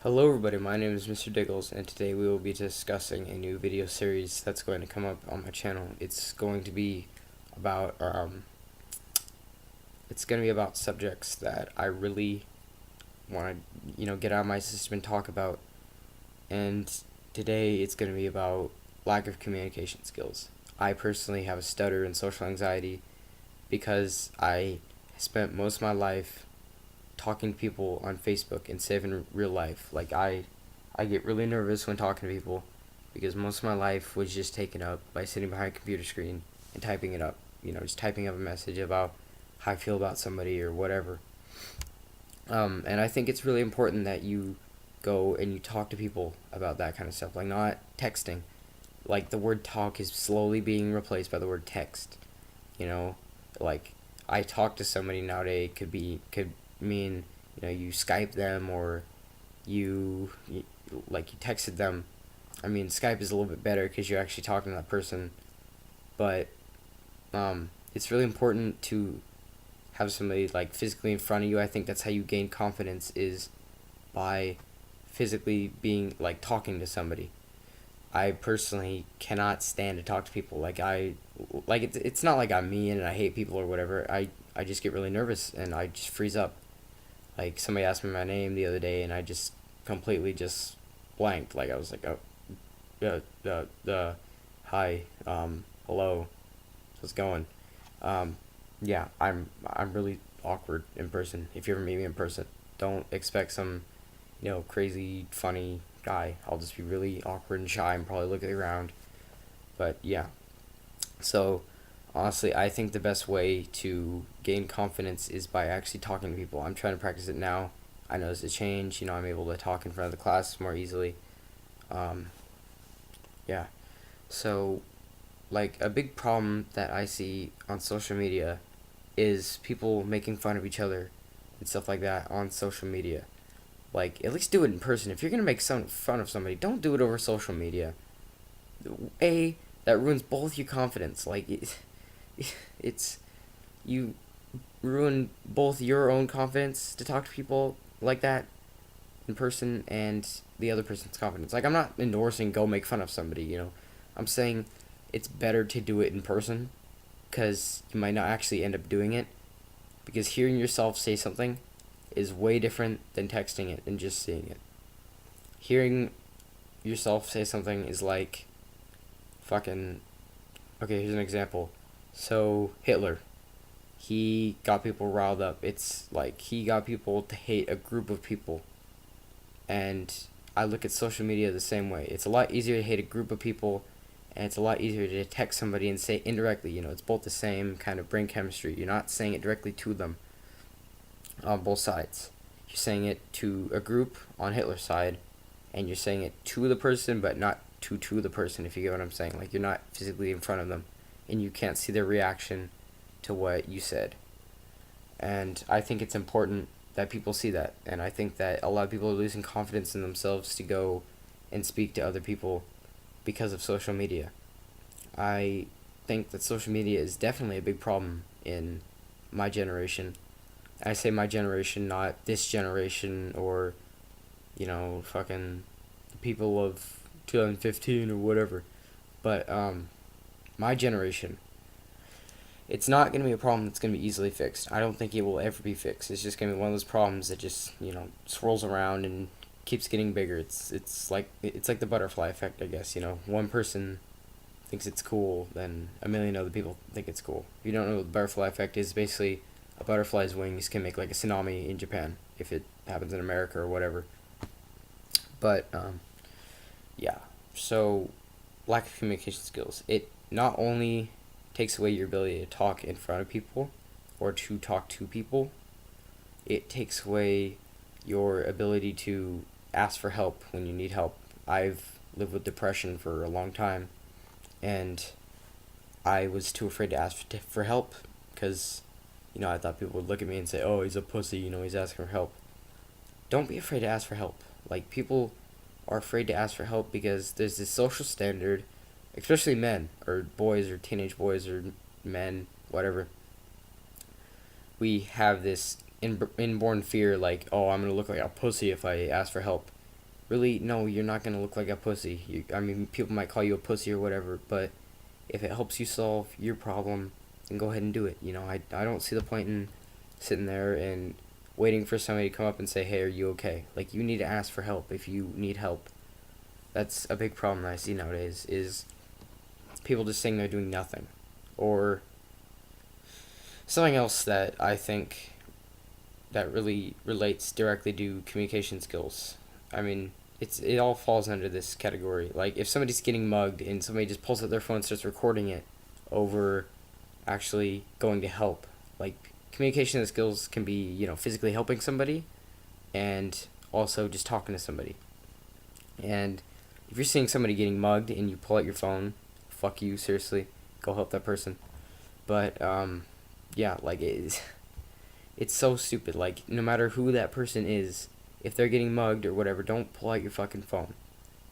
Hello everybody, my name is Mr.Dickles, and today we will be discussing a new video series that's going to come up on my channel. It's going to be about subjects that I really want to get out of my system and talk about. And today it's going to be about lack of communication skills. I personally have a stutter and social anxiety because I spent most of my life talking to people on Facebook instead of in real life. I get really nervous when talking to people because most of my life was just taken up by sitting behind a computer screen and typing it up. Just typing up a message about how I feel about somebody or whatever. And I think it's really important that you go and you talk to people about that kind of stuff. Like, not texting. Like, the word talk is slowly being replaced by the word text. You know, like, I talk to somebody nowadays could mean you Skype them, or you texted them. I mean, Skype is a little bit better because you're actually talking to that person, but it's really important to have somebody like physically in front of you. I think that's how you gain confidence, is by physically being like talking to somebody. I personally cannot stand to talk to people. It's not like I'm mean and I hate people or whatever. I just get really nervous and I just freeze up. Like, somebody asked me my name the other day and I just completely just blanked. Like, I was like, oh, hi, hello, how's it going? Yeah, I'm really awkward in person. If you ever meet me in person, don't expect some, crazy funny guy. I'll just be really awkward and shy and probably look around. But yeah, so honestly, I think the best way to gain confidence is by actually talking to people. I'm trying to practice it now. I noticed a change. I'm able to talk in front of the class more easily. Um, yeah. So, like, a big problem that I see on social media is people making fun of each other and stuff like that on social media. Like, at least do it in person. If you're gonna make some fun of somebody, don't do it over social media. That ruins both your confidence. It's you ruin both your own confidence to talk to people like that in person and the other person's confidence. Like, I'm not endorsing go make fun of somebody. I'm saying it's better to do it in person because you might not actually end up doing it, because hearing yourself say something is way different than texting it and just seeing it. Hearing yourself say something is like fucking. Okay, here's an example. So, Hitler, he got people riled up. It's like he got people to hate a group of people. And I look at social media the same way. It's a lot easier to hate a group of people, and it's a lot easier to text somebody and say indirectly. It's both the same kind of brain chemistry. You're not saying it directly to them on both sides. You're saying it to a group on Hitler's side, and you're saying it to the person, but not to the person, if you get what I'm saying. Like, you're not physically in front of them, and you can't see their reaction to what you said. And I think it's important that people see that. And I think that a lot of people are losing confidence in themselves to go and speak to other people because of social media. I think that social media is definitely a big problem in my generation. I say my generation, not this generation or, fucking people of 2015 or whatever. But my generation, it's not going to be a problem that's going to be easily fixed. I don't think it will ever be fixed. It's just going to be one of those problems that just, swirls around and keeps getting bigger. It's like the butterfly effect, I guess. One person thinks it's cool, then a million other people think it's cool. If you don't know what the butterfly effect is, basically a butterfly's wings can make like a tsunami in Japan if it happens in America or whatever. But yeah. So, lack of communication skills. It not only takes away your ability to talk in front of people or to talk to people, it takes away your ability to ask for help when you need help. I've lived with depression for a long time, and I was too afraid to ask for help because, I thought people would look at me and say, oh, he's a pussy, he's asking for help. Don't be afraid to ask for help. Like, people are afraid to ask for help because there's this social standard, especially men or boys or teenage boys or men, whatever. We have this inborn fear, like, oh, I'm gonna look like a pussy if I ask for help. really, no, you're not gonna look like a pussy. I mean, people might call you a pussy or whatever, but if it helps you solve your problem, then go ahead and do it. I don't see the point in sitting there and waiting for somebody to come up and say, hey, are you okay? Like, you need to ask for help if you need help. That's a big problem that I see nowadays, is people just saying they're doing nothing. Or something else that I think that really relates directly to communication skills. I mean, it all falls under this category. Like, if somebody's getting mugged and somebody just pulls out their phone and starts recording it over actually going to help. Like, communication skills can be, physically helping somebody and also just talking to somebody. And if you're seeing somebody getting mugged and you pull out your phone, fuck you, seriously, go help that person. But yeah, like it's so stupid. Like, no matter who that person is, if they're getting mugged or whatever, don't pull out your fucking phone.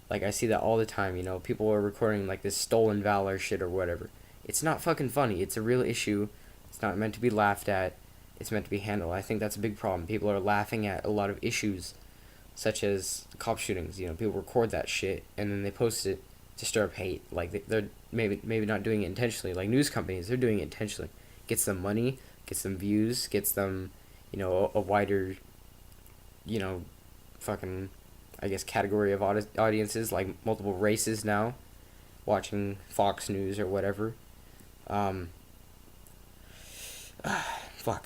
Like, I see that all the time, people are recording like this stolen valor shit or whatever. It's not fucking funny. It's a real issue. It's not meant to be laughed at. It's meant to be handled. I think that's a big problem. People are laughing at a lot of issues, such as cop shootings. People record that shit and then they post it to stir up hate. Like, they're maybe not doing it intentionally. Like, news companies, they're doing it intentionally. Gets them money, gets them views, gets them, a wider, fucking, I guess, category of audiences, like multiple races now, watching Fox News or whatever. Fuck.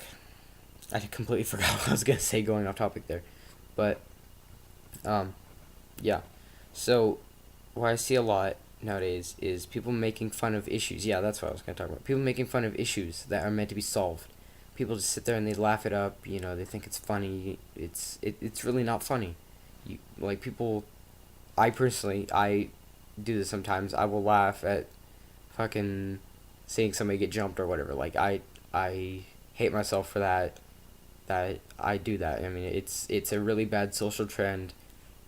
I completely forgot what I was gonna say going off topic there. But, yeah. So, what I see a lot nowadays is people making fun of issues. Yeah, that's what I was gonna talk about. People making fun of issues that are meant to be solved. People just sit there and they laugh it up. They think it's funny. It's really not funny. People. I do this sometimes. I will laugh at fucking seeing somebody get jumped or whatever. Like, I hate myself for that. That I do that. I mean, it's a really bad social trend,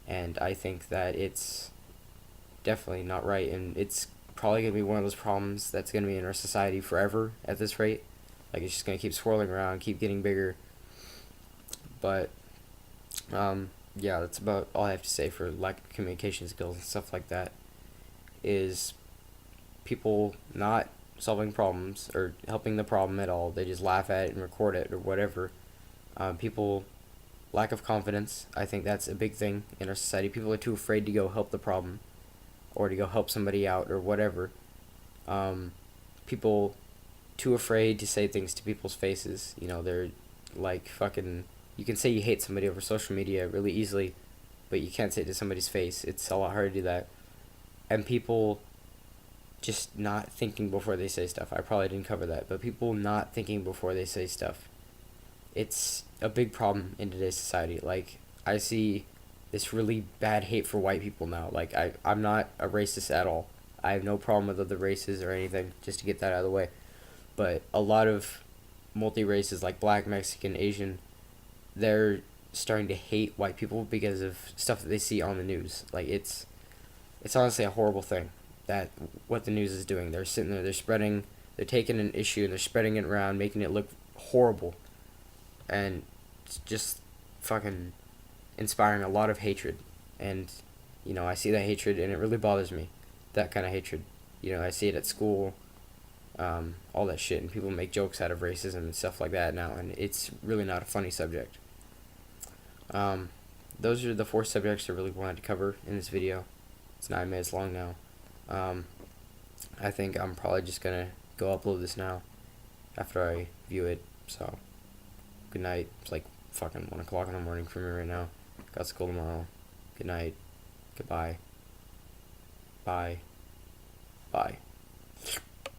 and I think that it's definitely not right, and it's probably gonna be one of those problems that's gonna be in our society forever at this rate. Like, it's just gonna keep swirling around, keep getting bigger. But yeah, that's about all I have to say for lack of communication skills and stuff like that. Is people not solving problems or helping the problem at all. They just laugh at it and record it or whatever. People lack of confidence. I think that's a big thing in our society. People are too afraid to go help the problem or to go help somebody out or whatever. People too afraid to say things to people's faces. They're like fucking. You can say you hate somebody over social media really easily, but you can't say it to somebody's face. It's a lot harder to do that. And people just not thinking before they say stuff. I probably didn't cover that, but people not thinking before they say stuff. It's a big problem in today's society. Like, I see this really bad hate for white people now. Like, I'm not a racist at all. I have no problem with other races or anything, just to get that out of the way. But a lot of multi-races, like black, Mexican, Asian, they're starting to hate white people because of stuff that they see on the news. Like, it's honestly a horrible thing that what the news is doing. They're sitting there, they're taking an issue and they're spreading it around, making it look horrible. And it's just fucking inspiring a lot of hatred. And, I see that hatred and it really bothers me. That kind of hatred. I see it at school, all that shit. And people make jokes out of racism and stuff like that now. And it's really not a funny subject. Those are the 4 subjects I really wanted to cover in this video. It's 9 minutes long now. I think I'm probably just gonna go upload this now after I view it. So, good night. It's like fucking 1 o'clock in the morning for me right now. Got school tomorrow. Good night. Goodbye. Bye. Bye.